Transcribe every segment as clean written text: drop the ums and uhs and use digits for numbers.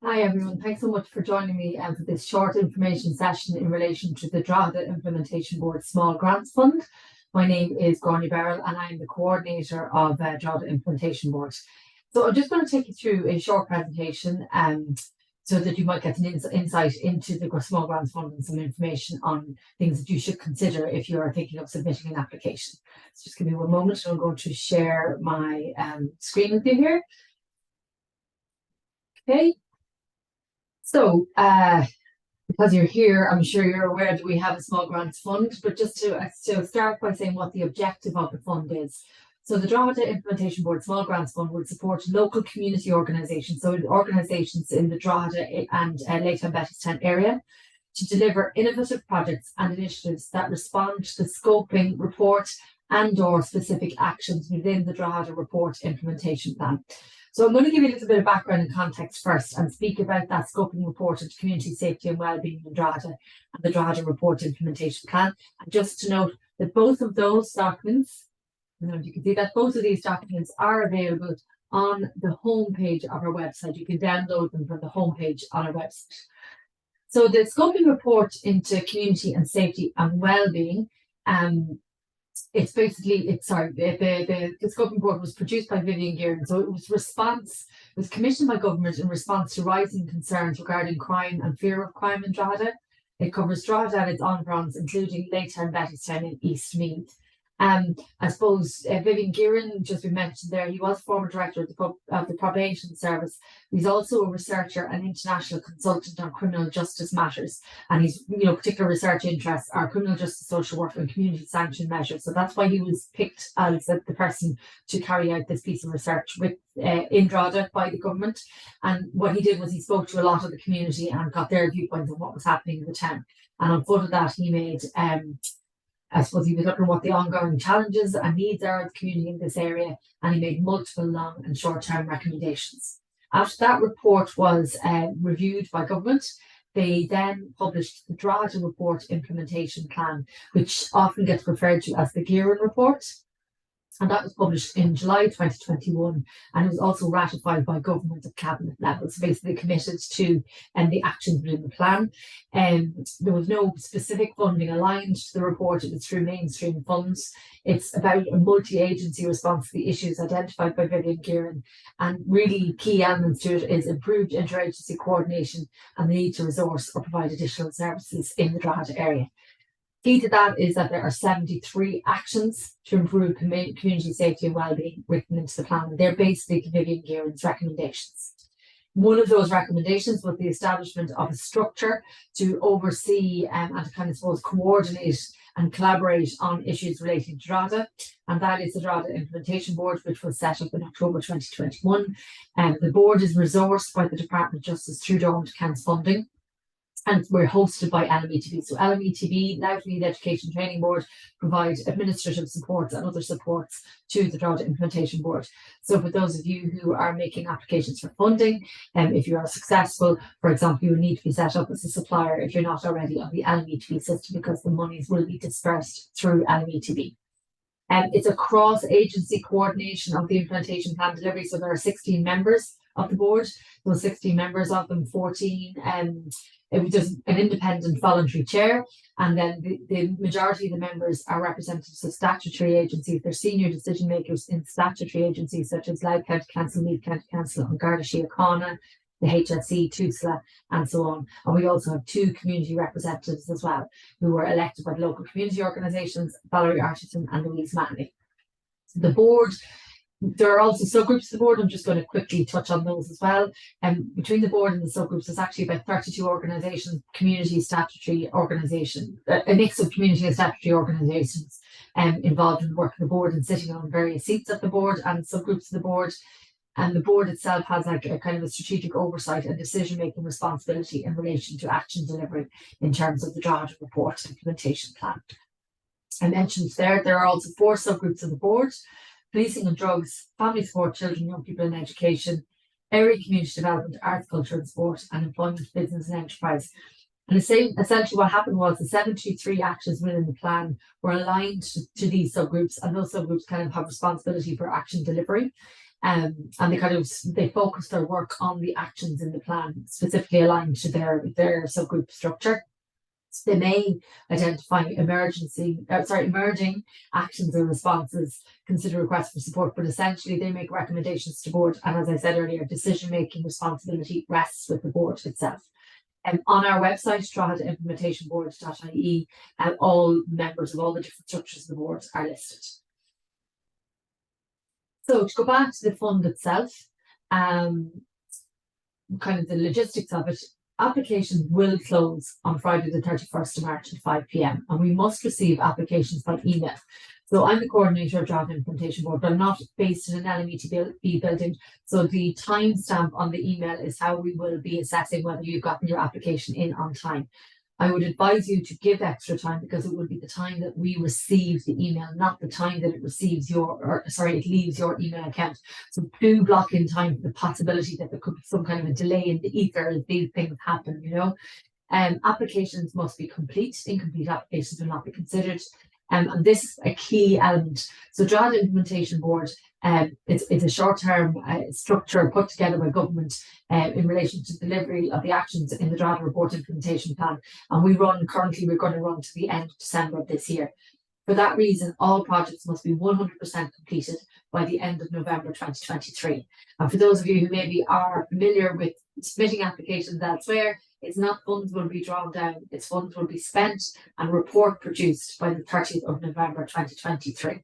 Hi everyone, thanks so much for joining me for this short information session in relation to the Drogheda Implementation Board Small Grants Fund. My name is Gráinne Beryl and I'm the coordinator of Drogheda Implementation Board. So I'm just going to take you through a short presentation so that you might get an insight into the Small Grants Fund and some information on things that you should consider if you are thinking of submitting an application. So just give me one moment and I'm going to share my screen with you here. Okay. So, because you're here, I'm sure you're aware that we have a small grants fund, but just to start by saying what the objective of the fund is. So the Drogheda Implementation Board Small Grants Fund will support local community organisations, so organisations in the Drogheda and Lake and Bettystown area, to deliver innovative projects and initiatives that respond to the scoping report and/or specific actions within the Drogheda Report Implementation Plan. So I'm going to give you a little bit of background and context first and speak about that scoping report into community safety and wellbeing in Drogheda and the Drogheda Report Implementation Plan. And just to note that both of those documents, you can see that both of these documents are available on the homepage of our website. You can download them from the homepage on our website. So the scoping report into community and safety and wellbeing, the scoping report was produced by Vivian Gearan. So it was commissioned by government in response to rising concerns regarding crime and fear of crime in Drogheda. It covers Drogheda and its environs, including Laytown, Bettystown and East Meath. I suppose Vivian Gearan, just we mentioned there, he was former director of the probation service. He's also a researcher and international consultant on criminal justice matters, and his particular research interests are criminal justice, social work, and community sanction measures. So that's why he was picked as the person to carry out this piece of research in Drogheda by the government. And what he did was he spoke to a lot of the community and got their viewpoints on what was happening in the town. And on foot of that, he made I suppose he was looking at what the ongoing challenges and needs are of the community in this area, and he made multiple long and short-term recommendations. After that report was reviewed by government, they then published the Drogheda Report Implementation Plan, which often gets referred to as the Gearan Report. And that was published in July 2021, and it was also ratified by government at cabinet level. So basically committed to the actions within the plan. There was no specific funding aligned to the report. It was through mainstream funds. It's about a multi-agency response to the issues identified by Vivian Gearan, and really key elements to it is improved interagency coordination and the need to resource or provide additional services in the Drogheda area. Key to that is that there are 73 actions to improve community safety and wellbeing written into the plan. And they're basically Vivian Gearan's recommendations. One of those recommendations was the establishment of a structure to oversee and to coordinate and collaborate on issues relating to Drogheda. And that is the Drogheda Implementation Board, which was set up in October 2021. The board is resourced by the Department of Justice through Dormant Accounts funding. And we're hosted by LMETB. So LMETB, Louth Meath Education Training Board, provide administrative supports and other supports to the Drogheda Implementation Board. So for those of you who are making applications for funding, if you are successful, for example, you will need to be set up as a supplier if you're not already on the LMETB system, because the monies will be dispersed through LMETB. It's a cross-agency coordination of the implementation plan delivery. So there are 16 members of the board. Those 16 members, of them 14 it was just an independent voluntary chair, and then the majority of the members are representatives of statutory agencies. They're senior decision makers in statutory agencies such as Louth County Council, Meath County Council, and Garda Síochána, the HSE, TUSLA, and so on. And we also have 2 community representatives as well, who were elected by the local community organisations, Valerie Arterton and Louise Manley. The board, there are also subgroups of the board. I'm just going to quickly touch on those as well. Between the board and the subgroups, there's actually about 32 organisations, community statutory organisation, a mix of community and statutory organisations involved in the work of the board and sitting on various seats of the board and subgroups of the board. And the board itself has a kind of a strategic oversight and decision-making responsibility in relation to action delivery in terms of the Drogheda Report Implementation Plan. I mentioned there are also 4 subgroups of the board: policing and drugs, family support, children, young people in education, area community development, arts, culture and sport, and employment, business and enterprise. And essentially what happened was the 73 actions within the plan were aligned to these subgroups, and those subgroups kind of have responsibility for action delivery. And they focus their work on the actions in the plan, specifically aligned to their subgroup structure. So they may identify emerging actions or responses, consider requests for support, but essentially they make recommendations to board. And as I said earlier, decision-making responsibility rests with the board itself. On our website, droghedaimplementationboard.ie, all members of all the different structures of the board are listed. So to go back to the fund itself, kind of the logistics of it, applications will close on Friday the 31st of March at 5 p.m. and we must receive applications by email. So I'm the coordinator of Drogheda Implementation Board, but I'm not based in an LMETB building. So the timestamp on the email is how we will be assessing whether you've gotten your application in on time. I would advise you to give extra time because it will be the time that we receive the email, not the time that it leaves your email account. So do block in time for the possibility that there could be some kind of a delay in the ether as these things happen, Applications must be complete. Incomplete applications will not be considered. And this is a key element. So Drogheda Implementation Board, it's a short-term structure put together by government in relation to delivery of the actions in the Drogheda Report Implementation Plan. And we're going to run to the end of December of this year. For that reason, all projects must be 100% completed by the end of November 2023. And for those of you who maybe are familiar with submitting applications elsewhere, it's not funds will be drawn down, it's funds will be spent and report produced by the 30th of November 2023.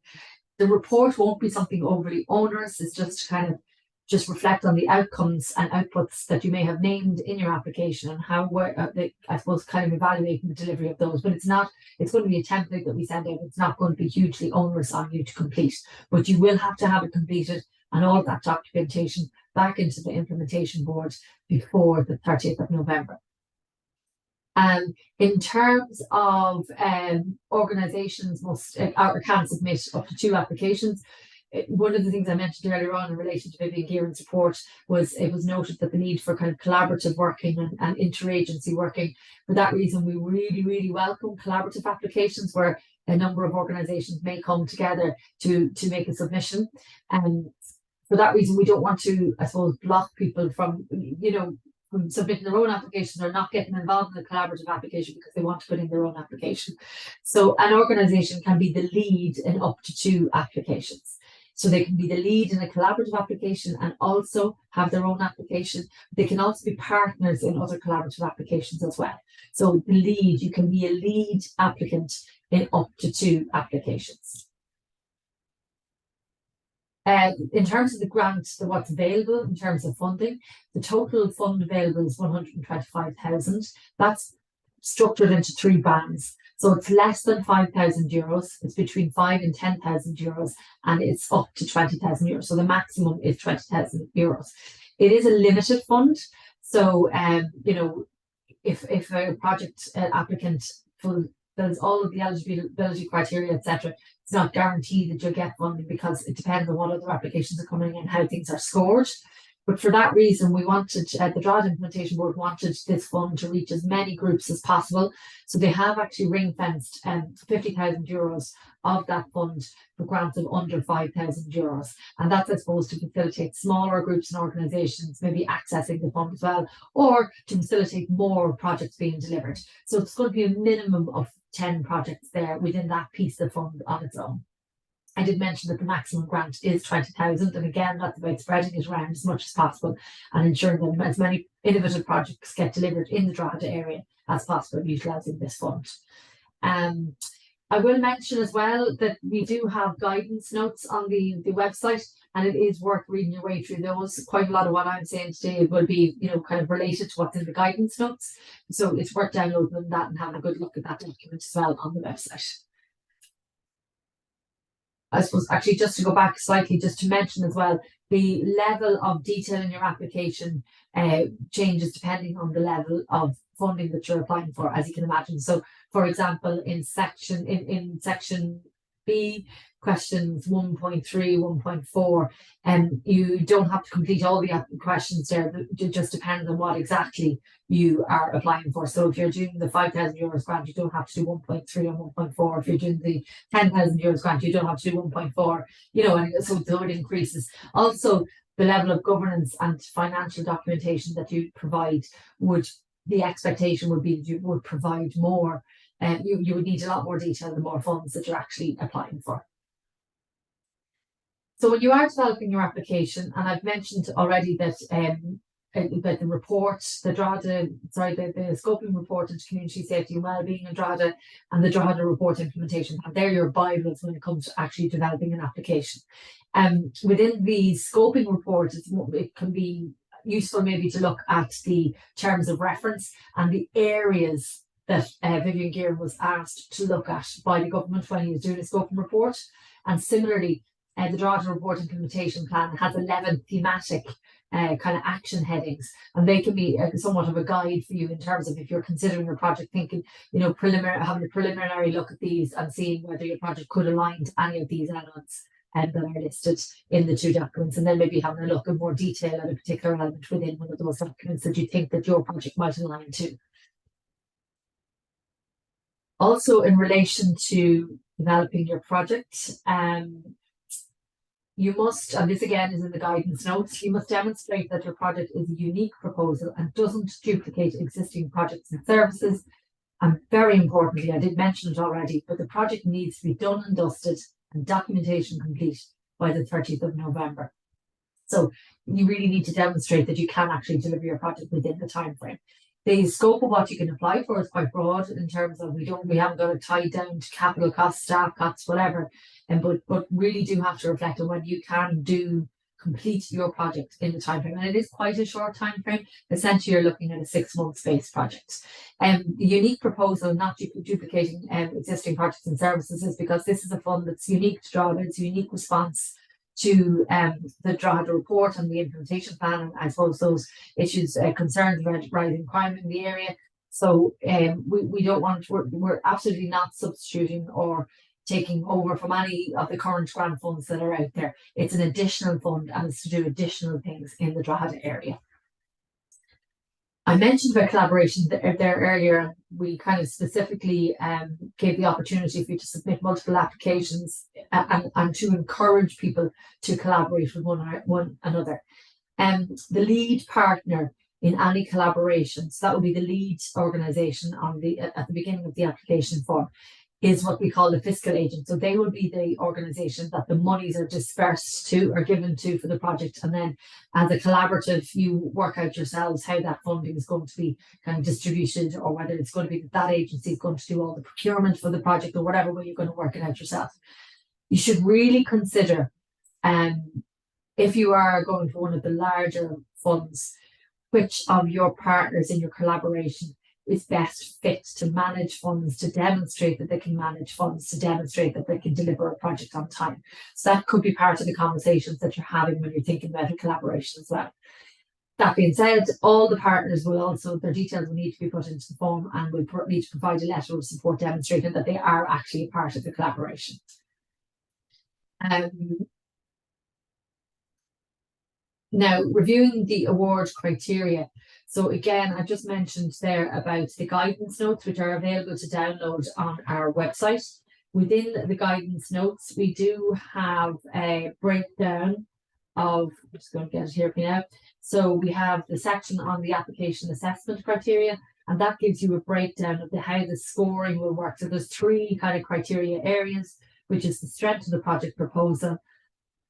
The report won't be something overly onerous, it's just to just reflect on the outcomes and outputs that you may have named in your application and how I suppose evaluating the delivery of those. But it's going to be a template that we send out. It's not going to be hugely onerous on you to complete, but you will have to have it completed and all of that documentation back into the implementation board before the 30th of November. In terms of organisations can submit up to 2 applications. One of the things I mentioned earlier on in relation to Vivian Gearon's report was it was noted that the need for kind of collaborative working and interagency working. For that reason, we really, really welcome collaborative applications where a number of organisations may come together to make a submission. And for that reason, we don't want to, I suppose, block people from submitting their own application or not getting involved in a collaborative application because they want to put in their own application. So an organisation can be the lead in up to 2 applications. So they can be the lead in a collaborative application and also have their own application. They can also be partners in other collaborative applications as well. So the lead, you can be a lead applicant in up to 2 applications. In terms of the grant, what's available in terms of funding, the total fund available is 125,000. That's structured into 3 bands. So it's less than €5,000. It's between 5,000 and 10,000 euros, and it's up to 20,000 euros. So the maximum is 20,000 euros. It is a limited fund. So, if a project applicant fulfills all of the eligibility criteria, etc., it's not guaranteed that you'll get funding because it depends on what other applications are coming in and how things are scored. But for that reason, we wanted, the Drogheda Implementation Board wanted this fund to reach as many groups as possible. So they have actually ring-fenced 50,000 euros of that fund for grants of under 5,000 euros. And that's, I suppose, to facilitate smaller groups and organisations maybe accessing the fund as well, or to facilitate more projects being delivered. So it's going to be a minimum of 10 projects there within that piece of fund on its own. I did mention that the maximum grant is 20,000, and again, that's about spreading it around as much as possible and ensuring that as many innovative projects get delivered in the Drogheda area as possible, utilising this fund. I will mention as well that we do have guidance notes on the website, and it is worth reading your way through those. Quite a lot of what I'm saying today will be, kind of related to what's in the guidance notes. So it's worth downloading that and having a good look at that document as well on the website. I suppose actually just to go back slightly, just to mention as well, the level of detail in your application changes depending on the level of funding that you're applying for, as you can imagine. So for example, in section B, questions 1.3, 1.4, and you don't have to complete all the questions there. It just depends on what exactly you are applying for. So if you're doing the €5,000 grant, you don't have to do 1.3 and 1.4. If you're doing the €10,000 grant, you don't have to do 1.4, and so it increases. Also, the level of governance and financial documentation that you provide the expectation would be you would provide more, and you would need a lot more detail, the more funds that you're actually applying for. So when you are developing your application, and I've mentioned already that the report, the scoping report into community safety and wellbeing in Drogheda, and the Drogheda report implementation plan, they're your Bibles when it comes to actually developing an application. Within the scoping report, it can be useful maybe to look at the terms of reference and the areas that Vivian Gearan was asked to look at by the government when he was doing a scoping report. And similarly, the Drogheda report implementation plan has 11 thematic kind of action headings, and they can be somewhat of a guide for you in terms of if you're considering your project, thinking, having a preliminary look at these and seeing whether your project could align to any of these elements that are listed in the two documents, and then maybe having a look in more detail at a particular element within one of those documents that you think that your project might align to. Also, in relation to developing your project, you must, and this again is in the guidance notes, you must demonstrate that your project is a unique proposal and doesn't duplicate existing projects and services. And very importantly, I did mention it already, but the project needs to be done and dusted and documentation complete by the 30th of November. So you really need to demonstrate that you can actually deliver your project within the time frame. The scope of what you can apply for is quite broad in terms of we haven't got it tied down to capital costs, staff costs, whatever. But really do have to reflect on when you can complete your project in the time frame. And it is quite a short time frame. Essentially, you're looking at a 6-month based project. The unique proposal, not duplicating existing projects and services, is because this is a fund that's unique to Drogheda. It's a unique response to the Drogheda report and the implementation plan, and I suppose those issues, concerns about rising crime in the area. So we don't want, we're absolutely not substituting or taking over from any of the current grant funds that are out there. It's an additional fund and it's to do additional things in the Drogheda area. I mentioned about collaboration there earlier. We kind of specifically gave the opportunity for you to submit multiple applications and to encourage people to collaborate with one another. The lead partner in any collaboration, so that would be the lead organisation at the beginning of the application form, is what we call the fiscal agent. So they will be the organisation that the monies are dispersed to or given to for the project. And then as a collaborative, you work out yourselves how that funding is going to be kind of distributed, or whether it's going to be that agency is going to do all the procurement for the project, or whatever way you're going to work it out yourself. You should really consider, if you are going for one of the larger funds, which of your partners in your collaboration is best fit to manage funds, to demonstrate that they can manage funds, to demonstrate that they can deliver a project on time. So that could be part of the conversations that you're having when you're thinking about a collaboration as well. That being said, all the partners will also, their details will need to be put into the form, and will need to provide a letter of support demonstrating that they are actually a part of the collaboration. Now, reviewing the award criteria. So again, I just mentioned there about the guidance notes, which are available to download on our website. Within the guidance notes, we do have a breakdown of, I'm just going to get it here for you now. So we have the section on the application assessment criteria, and that gives you a breakdown of how the scoring will work. So there's 3 kind of criteria areas, which is the strength of the project proposal,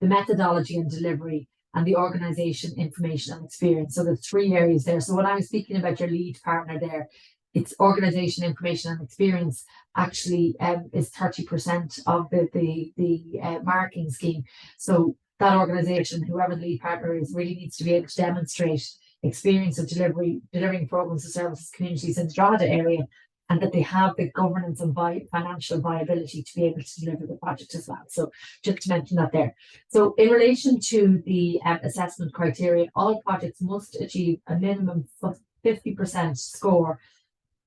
the methodology and delivery, and the organisation, information and experience. So there's 3 areas there. So when I was speaking about your lead partner there, it's organisation, information and experience actually is 30% of the marking scheme. So that organisation, whoever the lead partner is, really needs to be able to demonstrate experience of delivering programs and services communities in the Drogheda area, and that they have the governance and financial viability to be able to deliver the project as well. So just to mention that there. So in relation to the assessment criteria, all projects must achieve a minimum of 50% score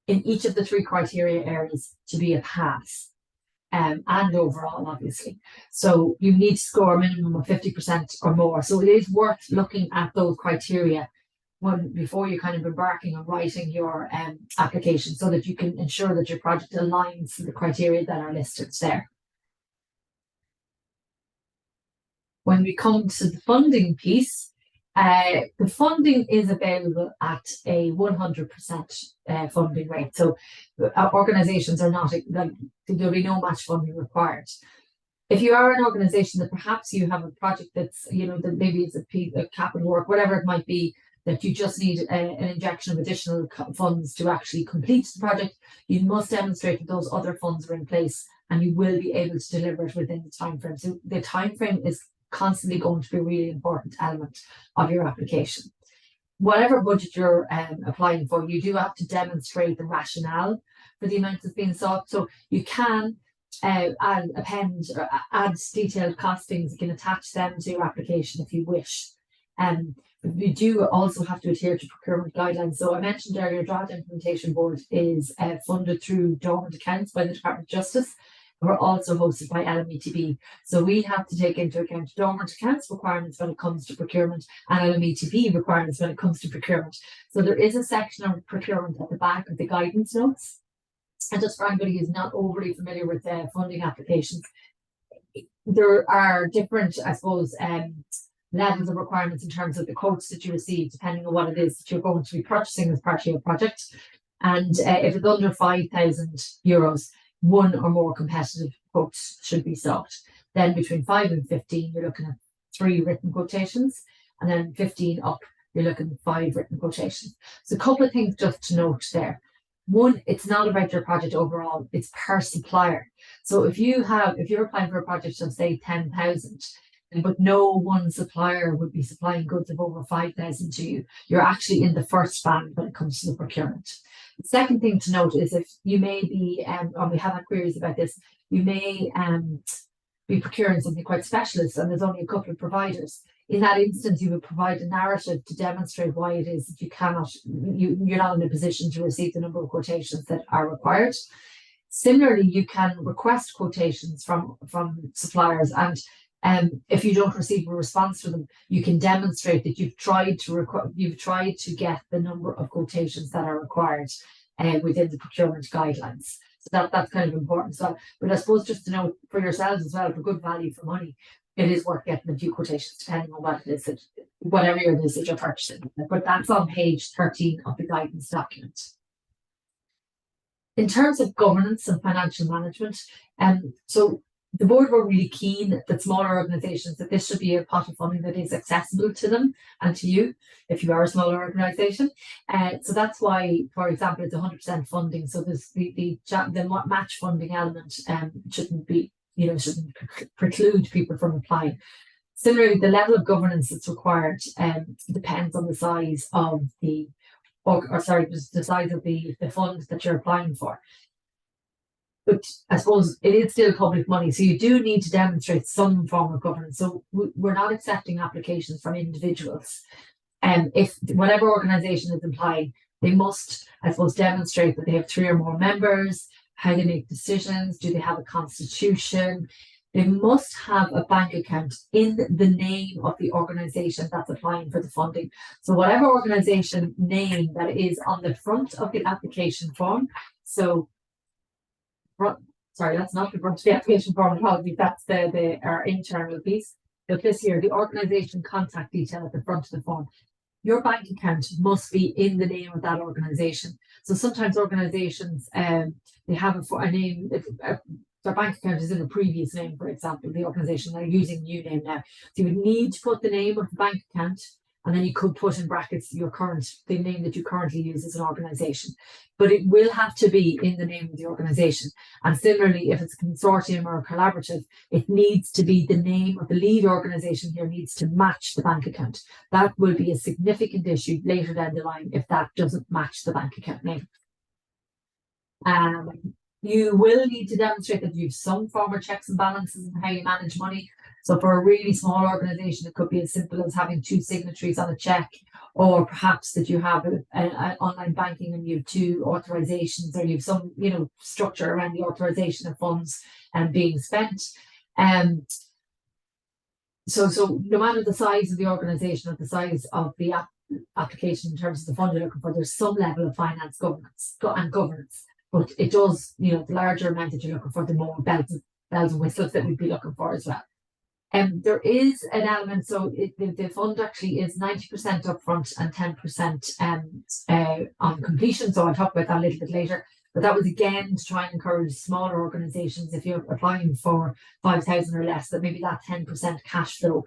in each of the 3 criteria areas to be a pass. and overall, obviously. So you need to score a minimum of 50% or more. So it is worth looking at those criteria before you kind of embarking on writing your application, so that you can ensure that your project aligns to the criteria that are listed there. When we come to the funding piece, the funding is available at a 100% funding rate. So organisations are not, there'll be no match funding required. If you are an organisation that perhaps you have a project that's, that maybe it's a capital work, whatever it might be, that you just need an injection of additional funds to actually complete the project, you must demonstrate that those other funds are in place and you will be able to deliver it within the time frame. So the time frame is constantly going to be a really important element of your application. Whatever budget you're applying for, you do have to demonstrate the rationale for the amount that's being sought. So you can add detailed costings. You can attach them to your application if you wish. You do also have to adhere to procurement guidelines. So I mentioned earlier, Drogheda Implementation Board is funded through dormant accounts by the Department of Justice. We're also hosted by LMETB. So we have to take into account dormant accounts requirements when it comes to procurement and LMETB requirements when it comes to procurement. So there is a section on procurement at the back of the guidance notes. And just for anybody who's not overly familiar with funding applications, there are different, I suppose, levels of requirements in terms of the quotes that you receive, depending on what it is that you're going to be purchasing as part of your project. And if it's under €5,000, one or more competitive quotes should be sought. Then between 5 and 15, you're looking at 3 written quotations, and then 15 up, you're looking at 5 written quotations. So a couple of things just to note there. One, it's not about your project overall, it's per supplier. So if you're applying for a project of say 10,000, but no one supplier would be supplying goods of over 5,000 to you, you're actually in the first band when it comes to the procurement. The second thing to note is if you may be, or we have had queries about this, you may be procuring something quite specialist and there's only a couple of providers. In that instance, you would provide a narrative to demonstrate why it is that you're not in a position to receive the number of quotations that are required. Similarly, you can request quotations from suppliers, and if you don't receive a response to them, you can demonstrate that you've tried to get the number of quotations that are required within the procurement guidelines. So that's kind of important. So, but I suppose just to know for yourselves as well, for good value for money, it is worth getting a few quotations depending on what it is whatever it is that you're purchasing. But that's on page 13 of the guidance document. In terms of governance and financial management, so the board were really keen that smaller organisations, that this should be a pot of funding that is accessible to them and to you if you are a smaller organisation. So that's why, for example, it's 100% funding. So there's the match funding element shouldn't preclude people from applying. Similarly, the level of governance that's required depends on the size of the size of the fund that you're applying for. But I suppose it is still public money, so you do need to demonstrate some form of governance. So we're not accepting applications from individuals. If whatever organisation is applying, they must, I suppose, demonstrate that they have 3 or more members, how they make decisions, do they have a constitution. They must have a bank account in the name of the organisation that's applying for the funding. So whatever organisation name that is on the front of the application form, sorry, that's not the front of the application form, apologies, that's our internal piece. But this here, the organisation contact detail at the front of the form. Your bank account must be in the name of that organisation. So sometimes organisations, they have a name, their bank account is in a previous name, for example, the organisation, they're using a new name now. So you would need to put the name of the bank account, and then you could put in brackets the name that you currently use as an organisation. But it will have to be in the name of the organisation. And similarly, if it's a consortium or a collaborative, it needs to be the name of the lead organisation here needs to match the bank account. That will be a significant issue later down the line if that doesn't match the bank account name. You will need to demonstrate that you have some form of checks and balances in how you manage money. So for a really small organisation, it could be as simple as having 2 signatories on a cheque, or perhaps that you have an online banking and you have two authorizations, or you have some, structure around the authorization of funds and being spent. So no matter the size of the organization or the size of the application in terms of the fund you're looking for, there's some level of finance governance. But it does, the larger amount that you're looking for, the more bells and whistles that we'd be looking for as well. There is an element, so the fund actually is 90% upfront and 10% on completion. So I'll talk about that a little bit later. But that was again to try and encourage smaller organisations, if you're applying for 5,000 or less, that maybe that 10% cash flow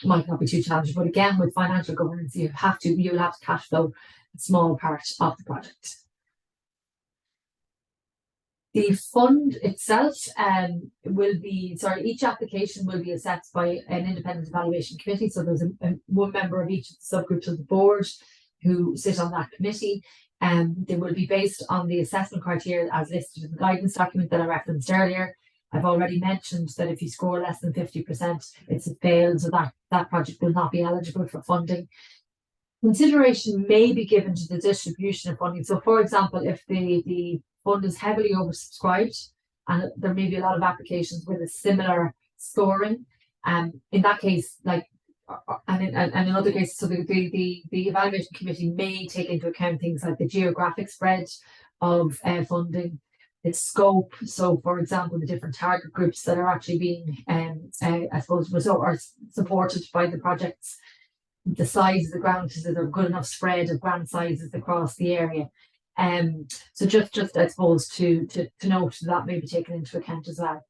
might not be too challenging. But again, with financial governance, you'll have to cash flow a small part of the project. The fund itself each application will be assessed by an independent evaluation committee. So there's one member of each of the subgroups of the board who sit on that committee. They will be based on the assessment criteria as listed in the guidance document that I referenced earlier. I've already mentioned that if you score less than 50%, it's a fail, so that project will not be eligible for funding. Consideration may be given to the distribution of funding. So, for example, if the fund is heavily oversubscribed and there may be a lot of applications with a similar scoring, in that case, and in other cases, so the evaluation committee may take into account things like the geographic spread of funding, its scope. So, for example, the different target groups that are actually being, supported by the projects, the size of the grant, is there a good enough spread of grant sizes across the area? So just I suppose to note that may be taken into account as well.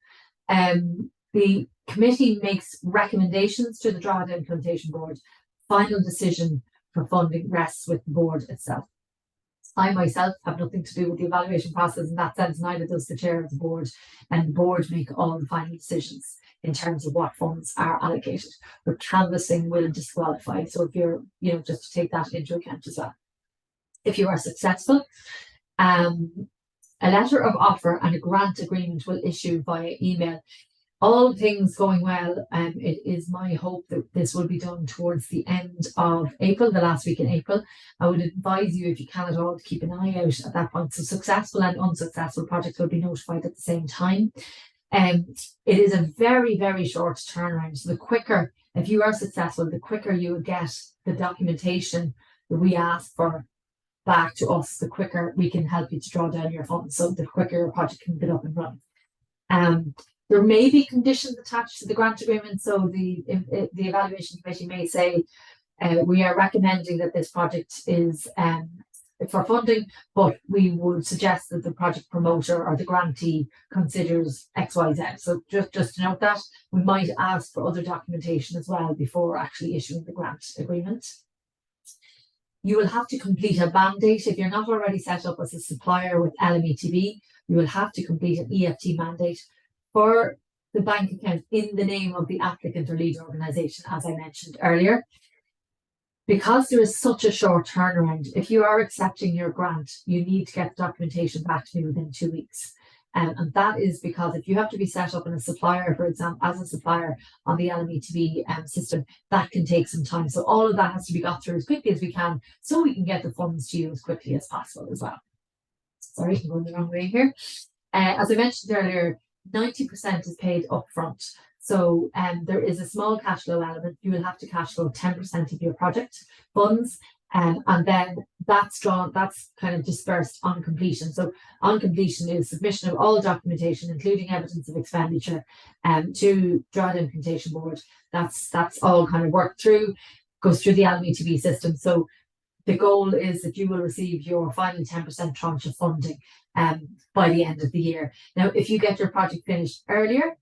The committee makes recommendations to the Drogheda Implementation Board. Final decision for funding rests with the board itself. I myself have nothing to do with the evaluation process in that sense, neither does the chair of the board, and the board make all the final decisions in terms of what funds are allocated. But canvassing will disqualify. So if you're, just to take that into account as well. If you are successful, a letter of offer and a grant agreement will issue via email. All things going well, it is my hope that this will be done towards the end of April, the last week in April. I would advise you, if you can at all, to keep an eye out at that point. So successful and unsuccessful projects will be notified at the same time. It is a very, very short turnaround. So the quicker, if you are successful, the quicker you get the documentation that we ask for back to us, the quicker we can help you to draw down your funds. So the quicker your project can get up and running. There may be conditions attached to the grant agreement. So the evaluation committee may say, we are recommending that this project is for funding, but we would suggest that the project promoter or the grantee considers X, Y, Z. So just to note that, we might ask for other documentation as well before actually issuing the grant agreement. You will have to complete a mandate. If you're not already set up as a supplier with LMETB, you will have to complete an EFT mandate for the bank account in the name of the applicant or lead organisation, as I mentioned earlier. Because there is such a short turnaround, if you are accepting your grant, you need to get the documentation back to me within 2 weeks. And that is because if you have to be set up in a supplier, for example, as a supplier on the LMETB system, that can take some time. So all of that has to be got through as quickly as we can, so we can get the funds to you as quickly as possible as well. Sorry, I'm going the wrong way here. As I mentioned earlier, 90% is paid upfront. So there is a small cash flow element. You will have to cash flow 10% of your project funds, and then that's kind of dispersed on completion. So on completion is submission of all documentation, including evidence of expenditure, to Drogheda Implementation Board. That's all kind of worked through, goes through the LMETB system. So the goal is that you will receive your final 10% tranche of funding by the end of the year. Now, if you get your project finished earlier,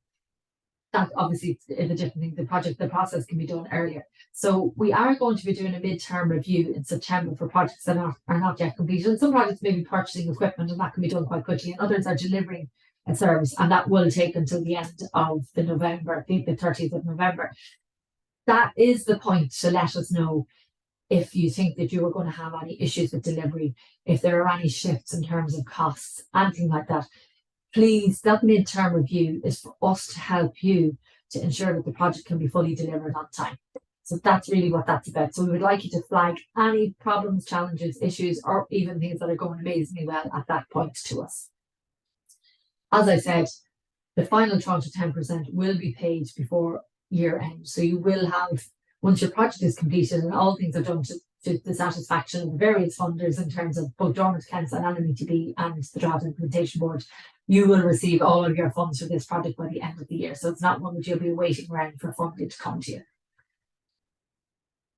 that obviously is a different thing. The process can be done earlier. So we are going to be doing a midterm review in September for projects that are not yet completed. And some projects may be purchasing equipment, and that can be done quite quickly, and others are delivering a service, and that will take until the end of the 30th of November. That is the point to let us know if you think that you are going to have any issues with delivery, if there are any shifts in terms of costs, anything like that. Please, that midterm review is for us to help you to ensure that the project can be fully delivered on time. So that's really what that's about. So we would like you to flag any problems, challenges, issues, or even things that are going amazingly well at that point to us. As I said, the final tranche of 10% will be paid before year end. So you will have, once your project is completed and all things are done to the satisfaction of the various funders in terms of both Dormant Council and NMETB and the Draft Implementation Board, you will receive all of your funds for this project by the end of the year. So it's not one that you'll be waiting around for funding to come to you.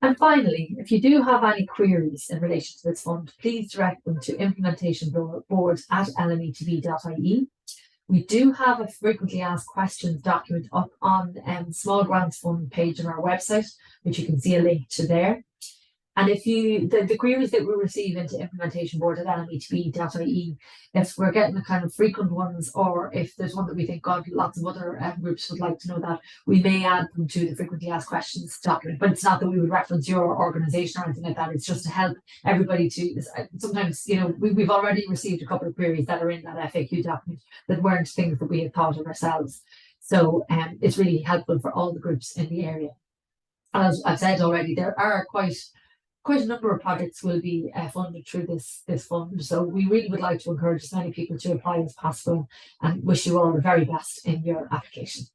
And finally, if you do have any queries in relation to this fund, please direct them to implementationboard@lmetb.ie. We do have a frequently asked questions document up on the Small Grants Fund page on our website, which you can see a link to there. And if you, the queries that we receive into implementation board at lmetb.ie, if we're getting the kind of frequent ones, or if there's one that we think, God, lots of other groups would like to know that, we may add them to the frequently asked questions document. But it's not that we would reference your organisation or anything like that. It's just to help everybody to, sometimes, you know, we've already received a couple of queries that are in that FAQ document that weren't things that we had thought of ourselves. So it's really helpful for all the groups in the area. As I've said already, there are quite a number of projects will be funded through this fund. So we really would like to encourage as many people to apply as possible, and wish you all the very best in your application.